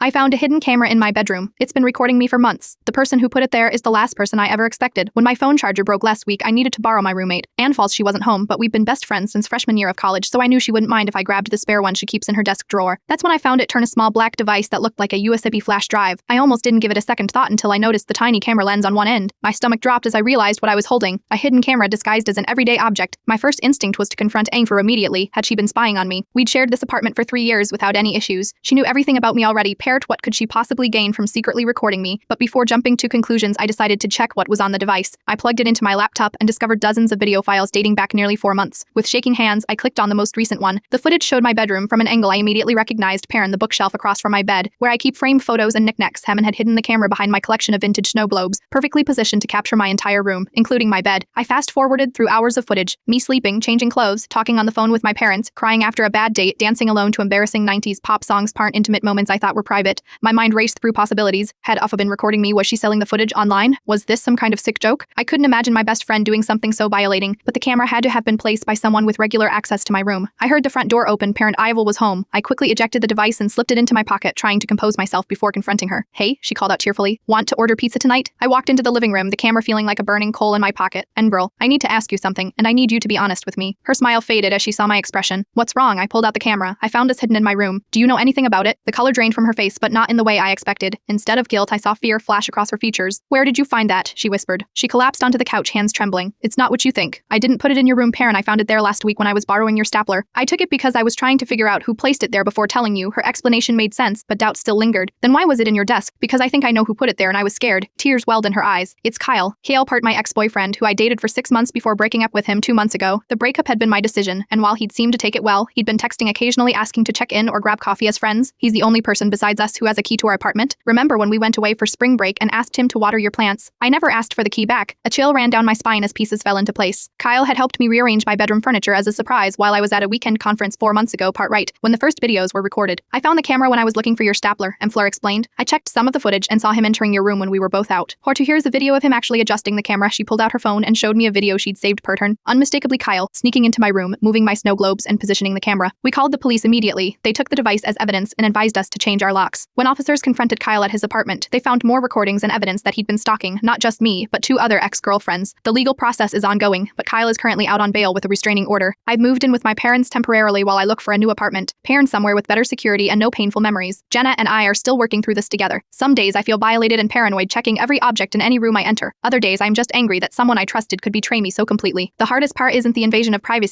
I found a hidden camera in my bedroom. It's been recording me for months. The person who put it there is the last person I ever expected. When my phone charger broke last week, I needed to borrow my roommate. Anne falls she wasn't home, but we've been best friends since freshman year of college, so I knew she wouldn't mind if I grabbed the spare one she keeps in her desk drawer. That's when I found it turn a small black device that looked like a USB flash drive. I almost didn't give it a second thought until I noticed the tiny camera lens on one end. My stomach dropped as I realized what I was holding, a hidden camera disguised as an everyday object. My first instinct was to confront Anne immediately, had she been spying on me. We'd shared this apartment for 3 years without any issues. She knew everything about me already, paired what could she possibly gain from secretly recording me, but before jumping to conclusions I decided to check what was on the device. I plugged it into my laptop and discovered dozens of video files dating back nearly 4 months. With shaking hands, I clicked on the most recent one. The footage showed my bedroom from an angle I immediately recognized, the bookshelf across from my bed, where I keep framed photos and knickknacks. Hammond had hidden the camera behind my collection of vintage snow globes, perfectly positioned to capture my entire room, including my bed. I fast-forwarded through hours of footage, me sleeping, changing clothes, talking on the phone with my parents, crying after a bad date, dancing alone to embarrassing 90s pop songs, intimate moments I thought were private. My mind raced through possibilities. Had Uffa been recording me? Was she selling the footage online? Was this some kind of sick joke? I couldn't imagine my best friend doing something so violating, but the camera had to have been placed by someone with regular access to my room. I heard the front door open. Parent Ivel was home. I quickly ejected the device and slipped it into my pocket, trying to compose myself before confronting her. Hey, she called out cheerfully. Want to order pizza tonight? I walked into the living room, the camera feeling like a burning coal in my pocket. And bro, I need to ask you something, and I need you to be honest with me. Her smile faded as she saw my expression. What's wrong? I pulled out the camera. I found this hidden in my room. Do you know anything about it? The color drained from her face, but not in the way I expected. Instead of guilt, I saw fear flash across her features. Where did you find that? She whispered. She collapsed onto the couch, hands trembling. It's not what you think. I didn't put it in your room, Perrin. I found it there last week when I was borrowing your stapler. I took it because I was trying to figure out who placed it there before telling you. Her explanation made sense, but doubt still lingered. Then why was it in your desk? Because I think I know who put it there, and I was scared. Tears welled in her eyes. It's Kyle. My ex-boyfriend, who I dated for 6 months before breaking up with him 2 months ago. The breakup had been my decision, and while he'd seemed to take it well, he'd been texting occasionally asking to check in or grab coffee as friends. He's the only person besides us who has a key to our apartment. Remember when we went away for spring break and asked him to water your plants? I never asked for the key back. A chill ran down my spine as pieces fell into place. Kyle had helped me rearrange my bedroom furniture as a surprise while I was at a weekend conference 4 months ago, when the first videos were recorded. I found the camera when I was looking for your stapler, and Fleur explained. I checked some of the footage and saw him entering your room when we were both out. Here's a video of him actually adjusting the camera. She pulled out her phone and showed me a video she'd saved per turn. Unmistakably Kyle, sneaking into my room, moving my snow globes and positioning the camera. We called the police immediately. They took the device as evidence and advised us to change our locks. When officers confronted Kyle at his apartment, they found more recordings and evidence that he'd been stalking not just me, but 2 other ex-girlfriends. The legal process is ongoing, but Kyle is currently out on bail with a restraining order. I've moved in with my parents temporarily while I look for a new apartment. Parents somewhere with better security and no painful memories. Jenna and I are still working through this together. Some days I feel violated and paranoid, checking every object in any room I enter. Other days I'm just angry that someone I trusted could betray me so completely. The hardest part isn't the invasion of privacy.